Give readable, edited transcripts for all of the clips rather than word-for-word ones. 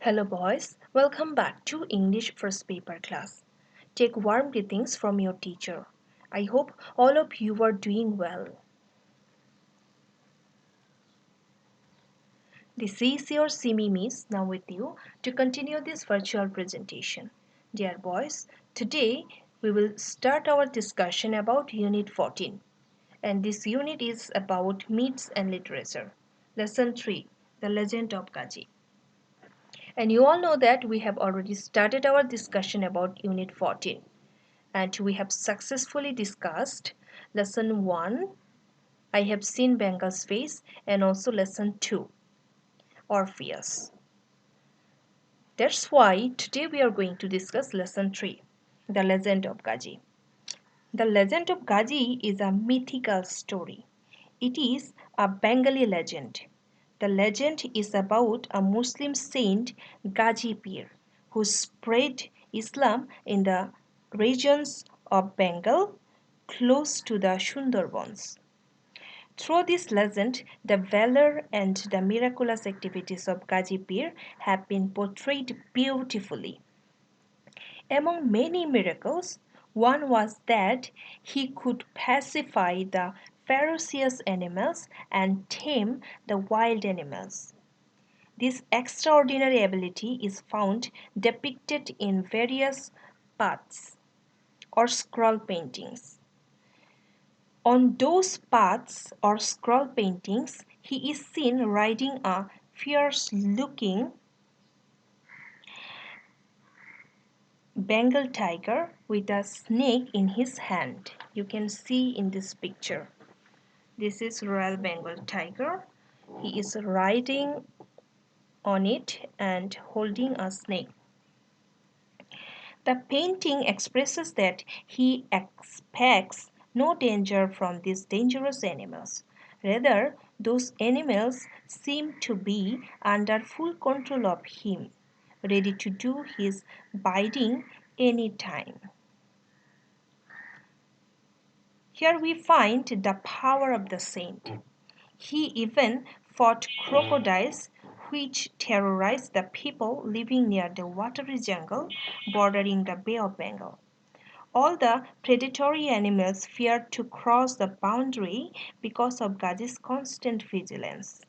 Hello, boys. Welcome back to English First Paper class. Take warm greetings from your teacher. I hope all of you are doing well. This is your Simi Miss now with you to continue this virtual presentation. Dear boys, today we will start our discussion about Unit 14. And this unit is about myths and literature. Lesson 3, The Legend of Gaji. And you all know that we have already started our discussion about Unit 14. And we have successfully discussed Lesson 1, I have seen Bengal's face, and also Lesson 2, Orpheus. That's why today we are going to discuss Lesson 3, The Legend of Gaji. The Legend of Gaji is a mythical story. It is a Bengali legend. The legend is about a Muslim saint Gaji Pir who spread Islam in the regions of Bengal close to the Sundarbans. Through this legend, the valor and the miraculous activities of Gaji Pir have been portrayed beautifully. Among many miracles, one was that he could pacify the ferocious animals and tame the wild animals. This extraordinary ability is found depicted in various paths or scroll paintings. On those paths or scroll paintings, he is seen riding a fierce looking Bengal tiger with a snake in his hand. You can see in this picture. This is Royal Bengal tiger. He is riding on it and holding a snake. The painting expresses that he expects no danger from these dangerous animals. Rather, those animals seem to be under full control of him, ready to do his bidding any time. Here we find the power of the saint. He even fought crocodiles which terrorized the people living near the watery jungle bordering the Bay of Bengal. All the predatory animals feared to cross the boundary because of Gaji's constant vigilance.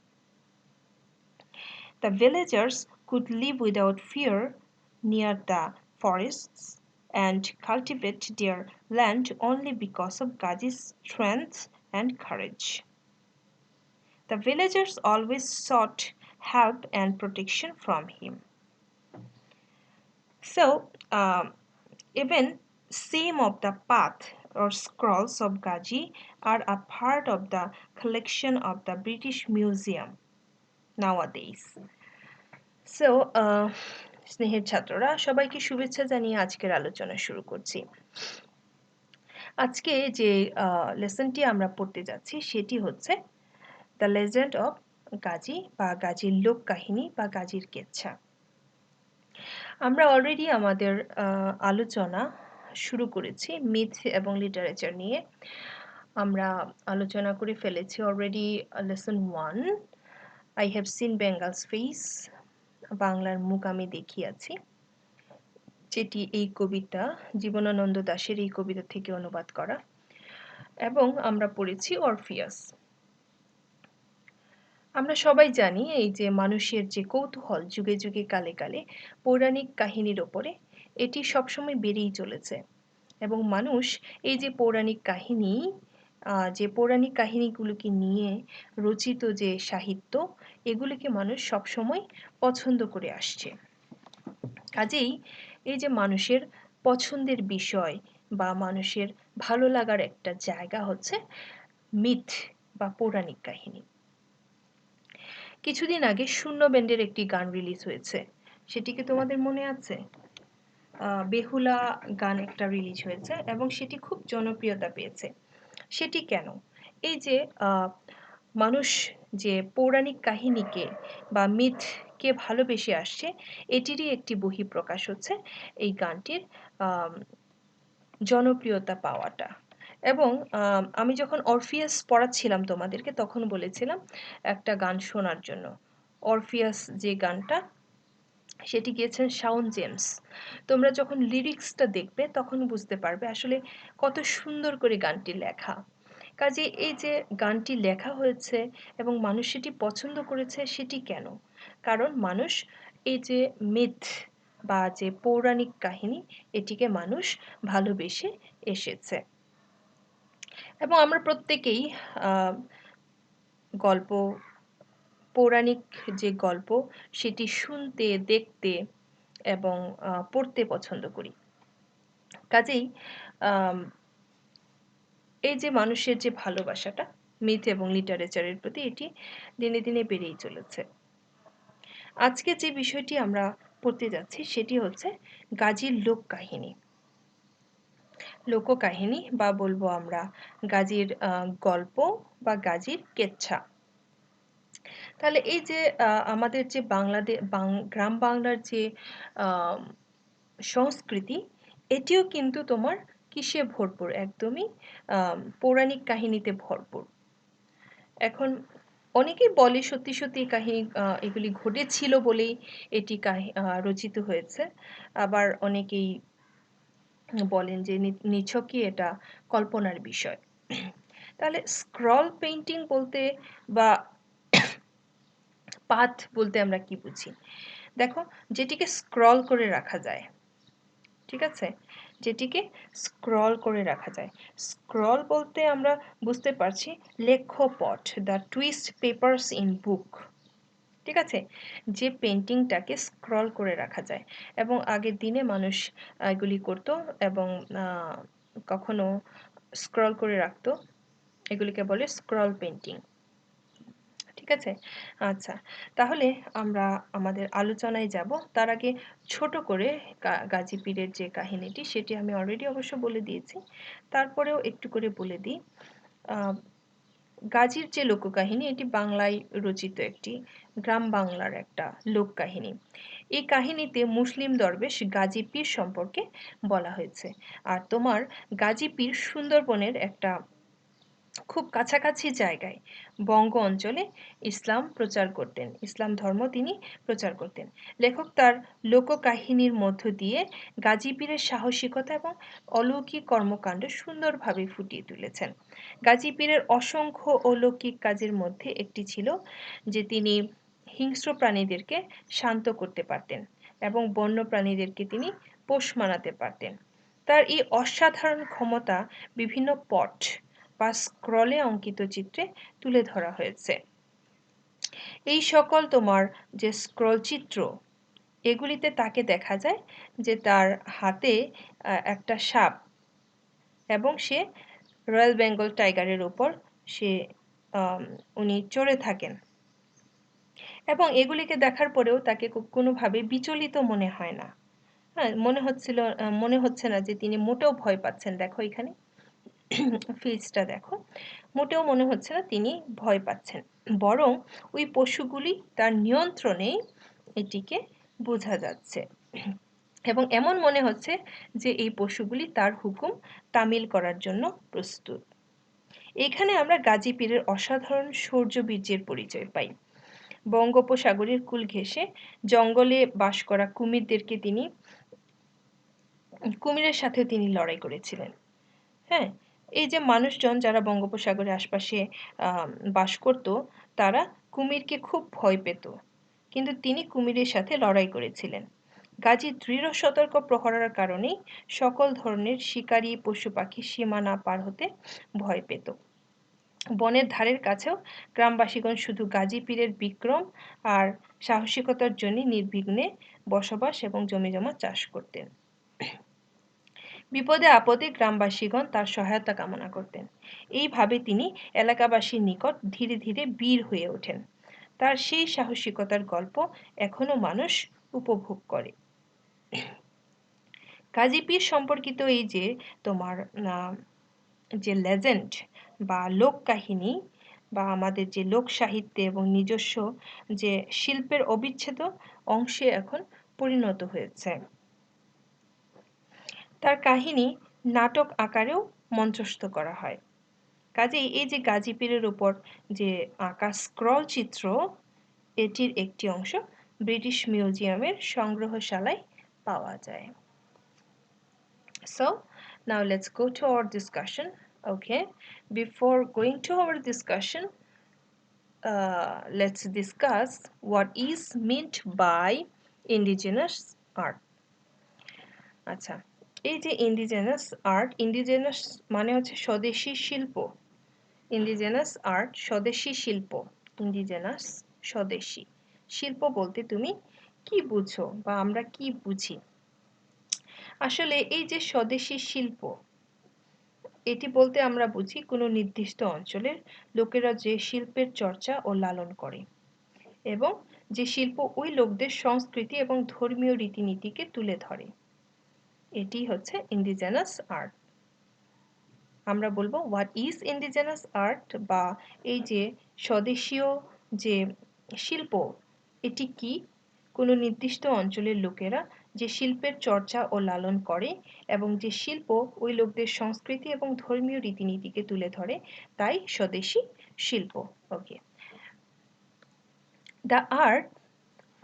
The villagers could live without fear near the forests and cultivate their land only because of Gaji's strength and courage. The villagers always sought help and protection from him. So, even some of the path or scrolls of Gaji are a part of the collection of the British Museum nowadays. So, স্নেহের ছাত্ররা সবাইকে শুভেচ্ছা জানিয়ে আজকের আলোচনা শুরু করছি। আজকে যে লেসনটি আমরা পড়তে যাচ্ছি সেটি হচ্ছে দ্য লেজেন্ড অফ গাজী বা গাজীর লোক কাহিনী বা গাজীর কেচ্ছা। আমরা অলরেডি আমাদের আলোচনা শুরু করেছি মিথ এবং লিটারেচার নিয়ে। আমরা আলোচনা করে ফেলেছি already lesson 1 I have seen Bengal's face, বাংলার মুখ আমি দেখিয়াছি, যেটি এই কবিতা জীবনানন্দ দাশের এই কবিতা থেকে অনুবাদ করা। এবং আমরা পড়েছি অরফিয়াস। আমরা সবাই জানি এই যে মানুষের যে কৌতূহল যুগে যুগে কালে কালে পৌরাণিক কাহিনীর ওপরে এটি সবসময় বেড়েই চলেছে এবং মানুষ এই যে পৌরাণিক কাহিনী যে পৌরাণিক কাহিনীগুলোকে নিয়ে রচিত যে সাহিত্য এগুলিকে মানুষ সবসময় পছন্দ করে আসছে। কাজেই এই যে মানুষের পছন্দের বিষয় বা মানুষের ভালো লাগার একটা জায়গা হচ্ছে মিথ বা পৌরাণিক কাহিনী। কিছুদিন আগে শূন্য ব্যান্ডের একটি গান রিলিজ হয়েছে, সেটি কি তোমাদের মনে আছে? বেহুলা গান একটা রিলিজ হয়েছে এবং সেটি খুব জনপ্রিয়তা পেয়েছে। সেটি কেন? এই যে মানুষ যে পৌরাণিক কাহিনীকে বা মিথকে ভালোবেসে আসছে এটিরই একটি বহিঃপ্রকাশ হচ্ছে এই গানটির জনপ্রিয়তা পাওয়াটা। এবং আমি যখন অরফিয়াস পড়াচ্ছিলাম তোমাদেরকে তখন বলেছিলাম একটা গান শোনার জন্য। অরফিয়াস যে গানটা সেটি গেয়েছেন শাওন জেমস। তোমরা যখন লিরিক্সটা দেখবে তখন বুঝতে পারবে আসলে কত সুন্দর করে গানটি লেখা। কাজে এই যে গানটি লেখা হয়েছে এবং মানুষ সেটি পছন্দ করেছে সেটি কেন? কারণ মানুষ এই যে মিথ বা যে পৌরাণিক কাহিনী এটিকে মানুষ ভালোবেসে এসেছে। এবং আমরা প্রত্যেকেই গল্প, পৌরাণিক যে গল্প সেটি শুনতে, দেখতে এবং পড়তে পছন্দ করি। কাজেই এই যে মানুষের যে ভালোবাসাটা মিথ এবং লিটারেচারের প্রতি এটি দিনে দিনে বেড়েই চলেছে। আজকে যে বিষয়টি আমরা পড়তে যাচ্ছি সেটি হচ্ছে গাজীর লোককাহিনী। লোককাহিনী বা বলবো আমরা গাজীর গল্প বা গাজীর কেচ্ছা। তাহলে এই যে আমাদের যে গ্রাম বাংলার যে সংস্কৃতি এটিও কিন্তু তোমার কিসে ভরপুর? একদমই পৌরাণিক কাহিনীতে ভরপুর। এখন অনেকেই বলে সত্যি সত্যি কাহিনী এগুলি ঘটেছিল বলেই এটি রচিত হয়েছে। আবার অনেকেই বলেন যে নিছকই এটা কল্পনার বিষয়। তাহলে স্ক্রল পেইন্টিং বলতে বা পাথ বলতে আমরা কি বুঝি? দেখো, যেটিকে স্ক্রল করে রাখা যায়, ঠিক আছে, যেটিকে স্ক্রল করে রাখা যায়। স্ক্রল বলতে আমরা বুঝতে পারছি লেখ্যপট, the twist papers in book, ঠিক আছে, যে পেন্টিংটাকে স্ক্রল করে রাখা যায়। এবং আগের দিনে মানুষ এগুলি করতো এবং কখনো স্ক্রল করে রাখতো, এগুলিকে বলে স্ক্রল পেন্টিং, ঠিক আছে। আচ্ছা, তাহলে আমরা আমাদের আলোচনায় যাব। তার আগে ছোট করে গাজী পীরের যে কাহিনীটি সেটি আমি অলরেডি অবশ্য বলে দিয়েছি, তারপরেও একটু করে বলে দিই। গাজীর যে লোককাহিনী এটি বাংলায় রচিত একটি গ্রাম বাংলার একটা লোককাহিনী। এই কাহিনীতে মুসলিম দরবেশ গাজী পীর সম্পর্কে বলা হয়েছে। আর তোমার গাজী পীর সুন্দরবনের একটা খুব কাছাকাছি জায়গায় বঙ্গ অঞ্চলে ইসলাম প্রচার করতেন, ইসলাম ধর্ম তিনি প্রচার করতেন। লেখক তার লোককাহিনীর মধ্য দিয়ে গাজী পীরের সাহসিকতা এবং অলৌকিক কর্মকাণ্ড সুন্দরভাবে ফুটিয়ে তুলেছেন। গাজী পীরের অসংখ্য অলৌকিক কাজের মধ্যে একটি ছিল যে তিনি হিংস্র প্রাণীদেরকে শান্ত করতে পারতেন এবং বন্য প্রাণীদেরকে তিনি পোষ মানাতে পারতেন। তার এই অসাধারণ ক্ষমতা বিভিন্ন পট বা স্ক্রলে অঙ্কিত চিত্রে তুলে ধরা হয়েছে। এই সকল তোমার যে স্ক্রল চিত্র এগুলিতে তাকে দেখা যায় যে তার হাতে একটা সাপ এবং সে রয়্যাল বেঙ্গল টাইগারের উপর সে উনি চড়ে থাকেন এবং এগুলিকে দেখার পরেও তাকে কোনোভাবে বিচলিত মনে হয় না। হ্যাঁ, মনে হচ্ছে না যে তিনি মোটেও ভয় পাচ্ছেন। দেখো এখানে ফেসটা দেখো, মোটেও মনে হচ্ছে না তিনি ভয় পাচ্ছেন, বরং ওই পশুগুলি তার নিয়ন্ত্রণেই এটিকে বোঝা যাচ্ছে এবং এমন মনে হচ্ছে যে এই পশুগুলি তার হুকুম তামিল করার জন্য প্রস্তুত। এখানে আমরা গাজী পীরের অসাধারণ শৌর্যবীর্যের পরিচয় পাই। বঙ্গোপসাগরের কূল ঘেঁষে জঙ্গলে বাস করা কুমিরের সাথে তিনি লড়াই করেছিলেন। হ্যাঁ, এই যে মানুষজন যারা বঙ্গোপসাগরের আশপাশে বাস করত তারা কুমিরকে খুব ভয় পেত, কিন্তু তিনি কুমিরের সাথে লড়াই করেছিলেন। গাজী দৃঢ় সতর্ক প্রহরার কারণেই সকল ধরনের শিকারী পশু পাখি সীমানা পার হতে ভয় পেত। বনের ধারের কাছেও গ্রামবাসীগণ শুধু গাজী পীরের বিক্রম আর সাহসিকতার জন্য নির্বিঘ্নে বসবাস এবং জমিজমা চাষ করতেন। বিপদে আপদে গ্রামবাসীগণ তার সহায়তা কামনা করতেন। এইভাবে তিনি এলাকাবাসীর নিকট ধীরে ধীরে বীর হয়ে ওঠেন। তার সেই সাহসিকতার গল্প এখনো মানুষ উপভোগ করে। গাজী পীর সম্পর্কিত এই যে তোমার যে লেজেন্ড বা লোককাহিনী বা আমাদের যে লোক সাহিত্যে এবং নিজস্ব যে শিল্পের অবিচ্ছেদ্য অংশে এখন পরিণত হয়েছে। তার কাহিনী নাটক আকারেও মঞ্চস্থ করা হয়। কাজেই এই যে গাজী পীরের উপর যে আঁকা স্ক্রল চিত্র এটির একটি অংশ ব্রিটিশ মিউজিয়ামের সংগ্রহশালায় পাওয়া যায়। So now let's go to our discussion. Okay, before going to our discussion, let's discuss what is meant by indigenous art. আচ্ছা, এই যে ইন্ডিজেনাস আর্ট, ইন্ডিজেনাস মানে হচ্ছে স্বদেশী শিল্প। ইন্ডিজেনাস আর্ট স্বদেশী শিল্প। ইন্ডিজেনাস স্বদেশী শিল্প বলতে তুমি কি বুঝো বা আমরা কি বুঝি? আসলে এই যে স্বদেশী শিল্প, এটি বলতে আমরা বুঝি কোনো নির্দিষ্ট অঞ্চলের লোকেরা যে শিল্পের চর্চা ও লালন করে এবং যে শিল্প ওই লোকদের সংস্কৃতি এবং ধর্মীয় রীতিনীতিকে তুলে ধরে, এটি হচ্ছে ইন্ডিজেনাস আর্ট। আমরা বলবো হোয়াট ইজ ইন্ডিজেনাস আর্ট, বা এই যে স্বদেশীয় যে শিল্প, এটি কি? কোনো নির্দিষ্ট অঞ্চলের লোকেরা যে শিল্পের চর্চা ও লালন করে এবং যে শিল্প ওই লোকদের সংস্কৃতি এবং ধর্মীয় রীতিনীতিকে তুলে ধরে, তাই স্বদেশী শিল্প। Okay, the art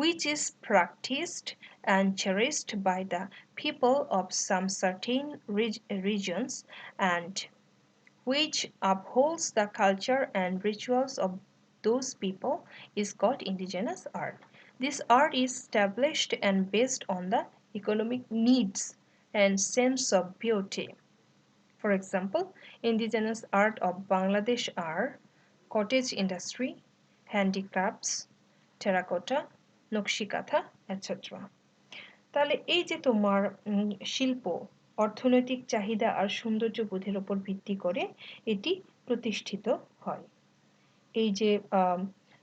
which is practiced and cherished by the people of some certain regions and which upholds the culture and rituals of those people is called indigenous art. This art is established and based on the economic needs and sense of beauty. For example, indigenous art of Bangladesh are cottage industry, handicrafts, terracotta, Nakshi Kantha, etc. তাহলে এই যে তোমার শিল্প অর্থনৈতিক চাহিদা আর সৌন্দর্য বোধের উপর ভিত্তি করে এটি প্রতিষ্ঠিত হয়। এই যে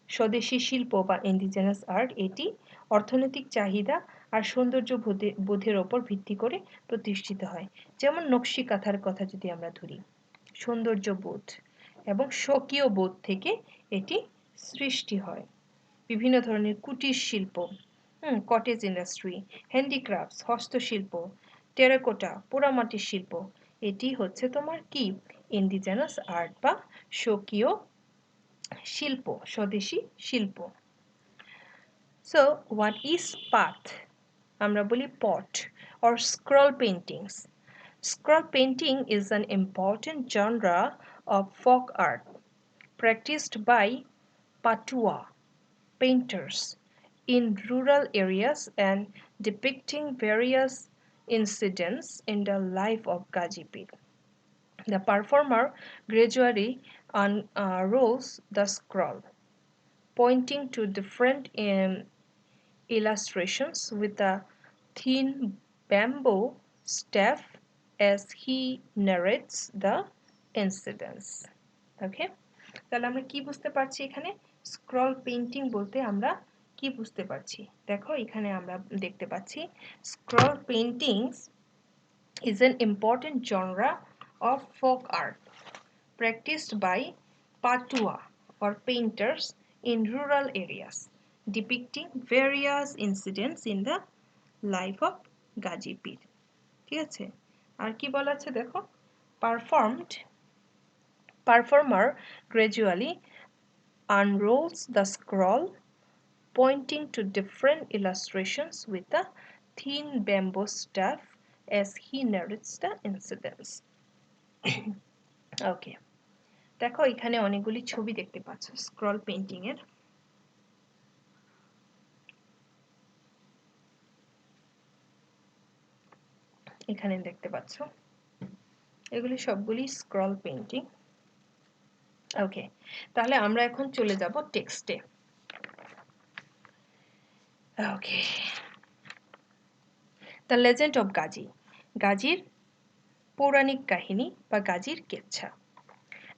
স্বদেশী শিল্প বা ইন্ডিজেনাস আর্ট, এটি অর্থনৈতিক চাহিদা আর সৌন্দর্য বোধের ওপর ভিত্তি করে প্রতিষ্ঠিত হয়। যেমন নকশি কাঁথার কথা যদি আমরা ধরি, সৌন্দর্য বোধ এবং স্বকীয় বোধ থেকে এটি সৃষ্টি হয়। বিভিন্ন ধরনের কুটির শিল্প, কটেজ ইন্ডাস্ট্রি, হ্যান্ডিক্রাফটস হস্তশিল্প, টেরাকোটা পোড়ামাটির শিল্প, এটি হচ্ছে তোমার কি ইন্ডিজেনাস আর্ট বা স্বকীয় শিল্প, স্বদেশী শিল্প। So what is path? আমরা বলি পট or scroll paintings. Scroll painting is an important genre of folk art practiced by Patua painters in rural areas and depicting various incidents in the life of Gazipur. The performer gradually unrolls the scroll, pointing to different illustrations with a thin bamboo staff as he narrates the incidents. Okay? তাহলে আমরা কি বুঝতে পারছি এখানে? Scroll painting বলতে আমরা কি বুঝতে পারছি? দেখো এখানে আমরা দেখতে পাচ্ছি scroll paintings is an important genre of folk art practiced by Patua or painters in rural areas, depicting various incidents in the life of Gazipur. ঠিক আছে? আর কি বলা আছে দেখো? Performer gradually unrolls the scroll, pointing to different illustrations with a thin bamboo staff as he narrates the incidents. Okay, দেখো এখানে অনেকগুলি ছবি দেখতে পাচ্ছ স্ক্রল পেইন্টিং এর। এখানে দেখতে পাচ্ছ এগুলি সবগুলি স্ক্রল পেইন্টিং। ওকে, তাহলে আমরা এখন চলে যাব টেক্সটে। Okay, the legend of Gazi, গাজীর পৌরাণিক কাহিনী বা গাজীর কেচ্ছা।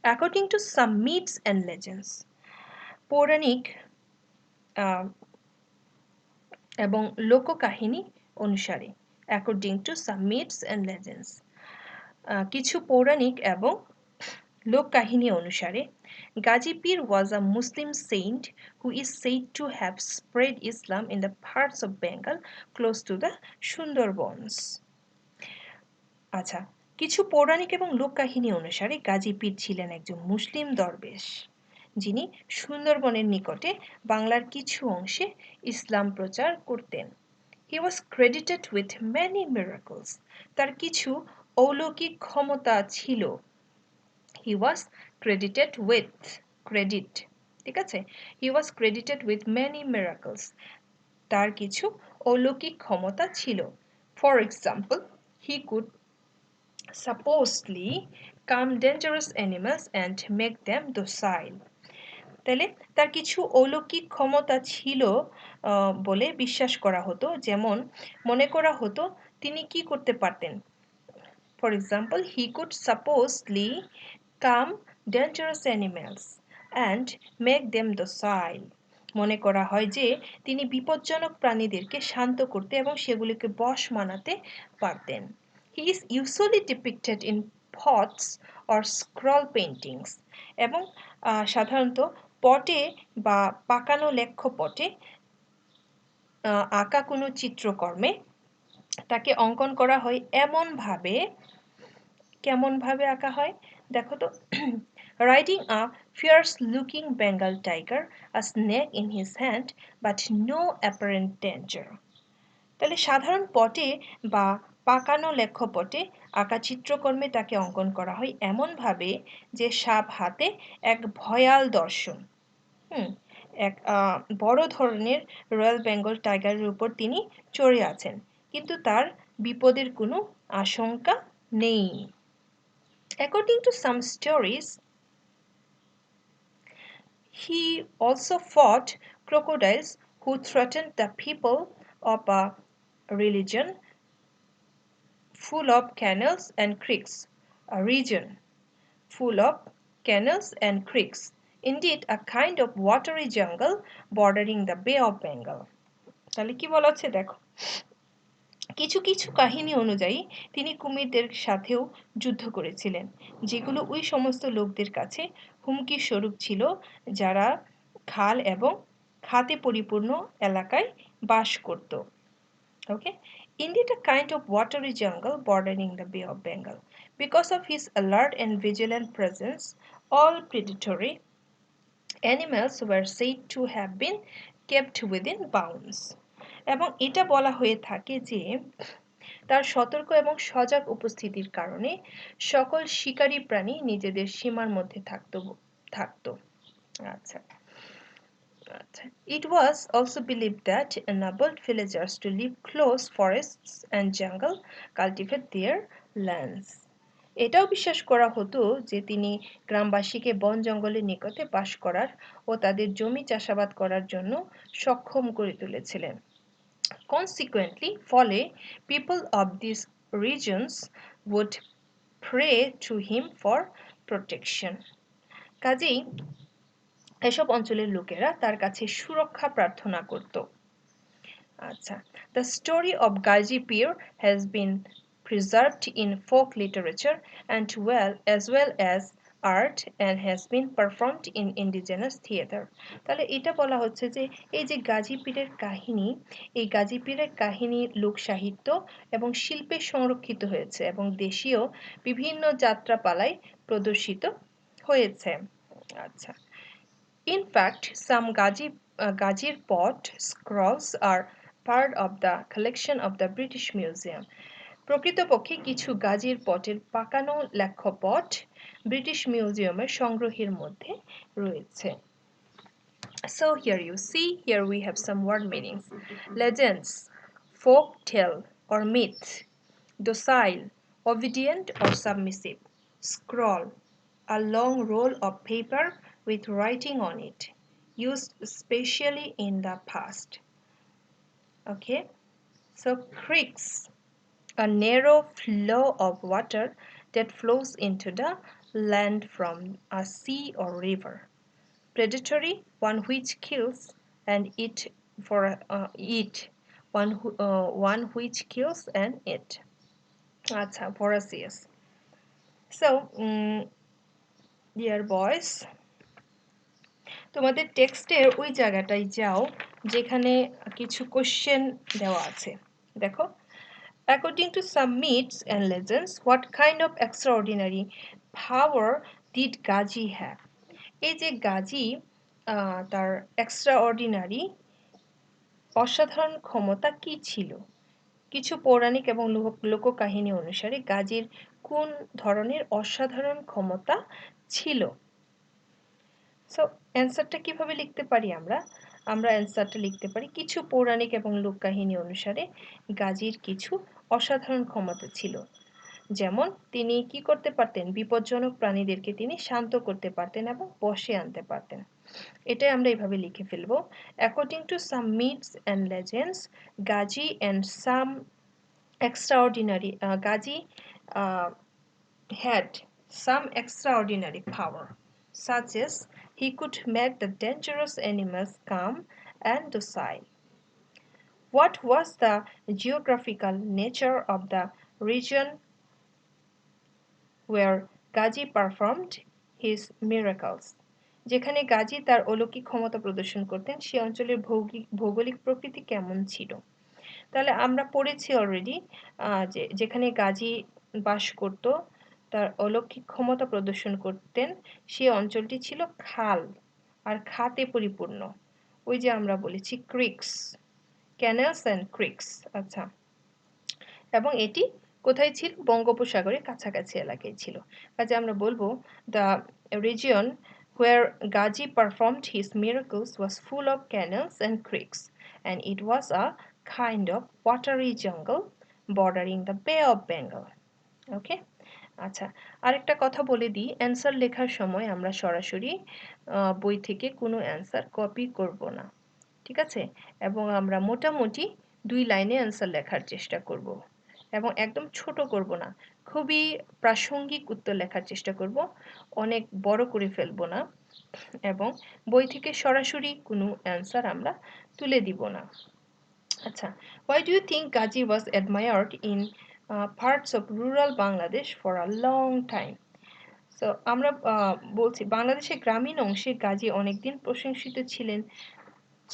According to some myths and legends, পৌরাণিক এবং লোককাহিনী অনুসারে, according to some myths and legends, কিছু পৌরাণিক এবং লোককাহিনী অনুসারে Gazipir was a Muslim saint who is said to have spread Islam in the parts of Bengal close to the Sundarbans. আচ্ছা, কিছু পৌরাণিক এবং লোককাহিনী অনুসারে গাজীপীর ছিলেন একজন মুসলিম দরবেশ যিনি সুন্দরবনের নিকটে বাংলার কিছু অংশে ইসলাম প্রচার করতেন। He was credited with many miracles. তার কিছু অলৌকিক ক্ষমতা ছিল। He was credited with credit, ঠিক আছে? He was credited with many miracles. তার কিছু অলৌকিক ক্ষমতা ছিল। For example, he could supposedly calm dangerous animals and make them docile. তাহলে তার কিছু অলৌকিক ক্ষমতা ছিল বলে বিশ্বাস করা হতো। যেমন মনে করা হতো তিনি কি করতে পারতেন। For example, he could supposedly calm dangerous animals and make them docile. মনে করা হয় যে তিনি বিপজ্জনক প্রাণীদেরকে শান্ত করতে এবং সেগুলিকে বশ মানাতে পারতেন। He is usually depicted in pots or scroll paintings. এবং সাধারণত পটে বা পাকানো লেখ্যপটে আঁকা কোনো চিত্রকর্মে তাকে অঙ্কন করা হয় কেমনভাবে আঁকা হয় দেখো তো। Riding a fierce looking Bengal tiger, a snake in his hand, but no apparent danger. তাহলে সাধারণ পটে বা পাকানো লেখ্যপটে আঁকা চিত্রকর্মে তাকে অঙ্কন করা হয় এমনভাবে যে সাপ হাতে এক ভয়াল দর্শন। এক বড় ধরনের রয়্যাল বেঙ্গল টাইগারের উপর তিনি চড়ে আছেন, কিন্তু তার বিপদের কোনো আশঙ্কা নেই। According to some stories, he also fought crocodiles who threatened the people of a religion full of canals and creeks, a region full of canals and creeks, indeed a kind of watery jungle bordering the Bay of Bengal. তাহলে কি বলা হচ্ছে দেখো, কিছু কিছু কাহিনী অনুযায়ী তিনি কুমিরদের সাথেও যুদ্ধ করেছিলেন, যেগুলো ওই সমস্ত লোকদের কাছে হুমকি স্বরূপ ছিল যারা খাল এবং খাতে পরিপূর্ণ এলাকায় বাস করত। Okay, indeed a kind of watery jungle bordering the Bay of Bengal. Because of his alert and vigilant presence, all predatory animals were said to have been kept within bounds. এবং এটা বলা হয়ে থাকে যে তার সতর্ক এবং সজাগ উপস্থিতির কারণে সকল শিকারী প্রাণী নিজেদের সীমার মধ্যে থাকত। আচ্ছা। It was also believed that enabled villagers to live close forests and jungle, cultivate their lands. এটাও বিশ্বাস করা হতো যে তিনি গ্রামবাসীকে বন জঙ্গলের নিকটে বাস করার ও তাদের জমি চাষাবাদ করার জন্য সক্ষম করে তুলেছিলেন। Consequently, ফলে people of these regions would pray to him for protection. কাজেই এসব অঞ্চলের লোকেরা তার কাছে সুরক্ষা প্রার্থনা করত। আচ্ছা, The story of Gazi Pir has been preserved in folk literature and as well as art and has been performed in indigenous theater. তাহলে এটা বলা হচ্ছে যে এই যে গাজী পীরের কাহিনী, এই গাজী পীরের কাহিনী লোক সাহিত্য এবং শিল্পে সংরক্ষিত হয়েছে এবং দেশীয় বিভিন্ন যাত্রাপালায় প্রদর্শিত হয়েছে। আচ্ছা, In fact, some Gazir pot scrolls are part of the collection of the British Museum. প্রকৃতপক্ষে কিছু গাজির পটের পাকানো লেখ্যপট ব্রিটিশ মিউজিয়ামের সংগ্রহের মধ্যে রয়েছে। So here you see, here we have some word meanings. Legends, folk tale or myth. Docile, obedient or submissive. Scroll, a long roll of paper with writing on it, used especially in the past. Okay, so creeks, a narrow flow of water that flows into the land from a sea or river. Predatory, one which kills and one which kills and eat. আচ্ছা, voracious. So, dear boys, তোমাদের টেক্সটের ওই জায়গাটায় যাও যেখানে কিছু question দেওয়া আছে। দেখো, according to some myths and legends, what kind of extraordinary power did Gaji have? এই যে গাজী তার এক্সট্রা অর্ডিনারি অসাধারণ ক্ষমতা কি ছিল? কিছু পৌরাণিক এবং লোককাহিনী অনুসারে গাজীর কোন ধরনের অসাধারণ ক্ষমতা ছিল? সো অ্যান্সারটা কিভাবে লিখতে পারি আমরা? আমরা অ্যান্সারটা লিখতে পারি কিছু পৌরাণিক এবং লোককাহিনী অনুসারে গাজীর কিছু অসাধারণ ক্ষমতা ছিল। যেমন তিনি কি করতে পারতেন? বিপজ্জনক প্রাণীদেরকে তিনি শান্ত করতে পারতেন এবং বশে আনতে পারতেন। এটাই আমরা এভাবে লিখে ফেলবো। According to some myths and legends, Gaji and some extraordinary Gaji had some extraordinary power, such as he could make the dangerous animals calm and docile. What was the geographical nature of the region where Gaji performed his miracles? যেখানে গাজী তার অলৌকিক ক্ষমতা প্রদর্শন করতেন সে অঞ্চলের ভৌগোলিক প্রকৃতি কেমন ছিল? তাহলে আমরা পড়েছি অলরেডি যেখানে গাজী বাস করত তার অলৌকিক ক্ষমতা প্রদর্শন করতেন সে অঞ্চলটি ছিল খাল আর খাতে পরিপূর্ণ। ওই যে আমরা বলেছি ক্রিকস, ক্যানেলস অ্যান্ড ক্রিকস। আচ্ছা, এবং এটি কোথায় ছিল? বঙ্গোপসাগরের কাছাকাছি এলাকায় ছিল। কাজে আমরা বলবো the region where Gaji performed his miracles was full of canals and creeks, and it was a kind of watery jungle bordering the Bay of Bengal. ওকে, আচ্ছা, আরেকটা কথা বলে দিই, অ্যান্সার লেখার সময় আমরা সরাসরি বই থেকে কোনো অ্যান্সার কপি করব না, ঠিক আছে? এবং আমরা মোটামুটি 2 লাইনে অ্যান্সার লেখার চেষ্টা করব এবং একদম ছোট করব না, খুবই প্রাসঙ্গিক উত্তর লেখার চেষ্টা করব, অনেক বড় করে ফেলব না এবং বই থেকে সরাসরি কোনো অ্যান্সার আমরা তুলে দিব না। আচ্ছা, why do you think Gaji was admired in parts of rural Bangladesh for a long time? So আমরা বলছি বাংলাদেশের গ্রামীণ অংশে গাজী অনেকদিন প্রশংসিত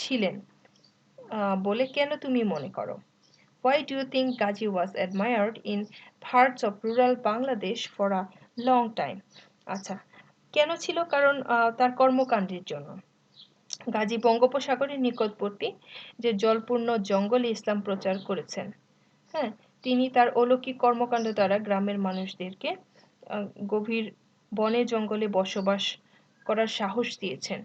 ছিলেন বলে কেন তুমি মনে করো? Why do you think Gaji was admired in parts of rural Bangladesh for a long time? আচ্ছা, কেন ছিল? কারণ তার কর্মকাণ্ডের জন্য। গাজী বঙ্গোপসাগরের নিকটবর্তী যে জলপূর্ণ জঙ্গলে ইসলাম প্রচার করেছেন। হ্যাঁ, তিনি তার অলৌকিক কর্মকাণ্ড দ্বারা গ্রামের মানুষদেরকে গভীর বনে জঙ্গলে বসবাস করার সাহস দিয়েছেন,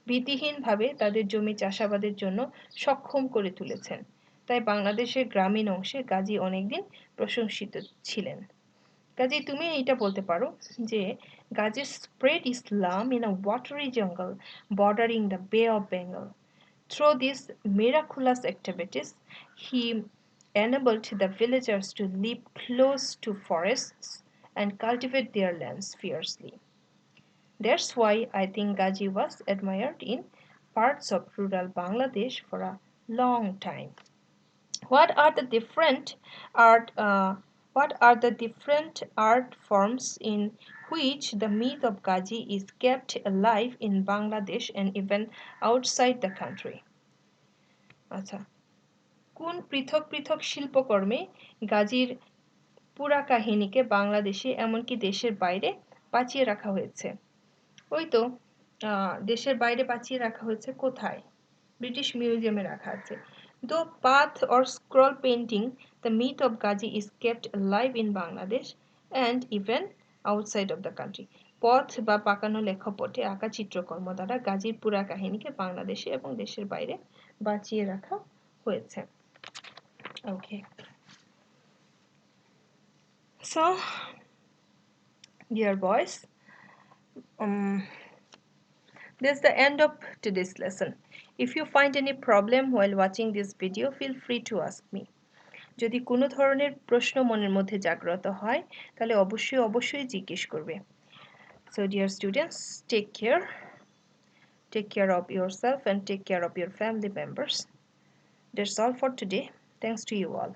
ভীতিহীনভাবে তাদের জমি চাষাবাদের জন্য সক্ষম করে তুলেছেন। তাই বাংলাদেশের গ্রামীণ অংশে গাজী অনেকদিন প্রশংসিত ছিলেন। কাজেই তুমি এইটা বলতে পারো যে Gazi spread Islam in a watery jungle bordering the Bay of Bengal. Through these miraculous activities, he enabled the villagers to live close to forests and cultivate their lands fiercely. That's why I think Gaji was admired in parts of rural Bangladesh for a long time. What are the different art forms in which the myth of Gaji is kept alive in Bangladesh and even outside the country? আচ্ছা, কোন পৃথক পৃথক শিল্পকর্মে গাজীর পুরা কাহিনীকে বাংলাদেশে এমনকি দেশের বাইরে বাঁচিয়ে রাখা হয়েছে? ওই তো দেশের বাইরে বাঁচিয়ে রাখা হয়েছে। কোথায়? ব্রিটিশ মিউজিয়ামে রাখা আছে। Though path or scroll painting, the myth of Gaji is kept alive in Bangladesh and even outside of the country. পথ বা পাকানো লেখাপটে আঁকা চিত্রকর্ম দ্বারা গাজীর পুরা কাহিনীকে বাংলাদেশে এবং দেশের বাইরে বাঁচিয়ে রাখা হয়েছে। ওকে, so dear boys, that's the end of today's lesson. If you find any problem while watching this video, feel free to ask me. যদি কোনো ধরনের প্রশ্ন মনের মধ্যে জাগ্রত হয় তাহলে অবশ্যই জিজ্ঞেস করবে। So dear students, take care of yourself and take care of your family members. That's all for today. Thanks to you all.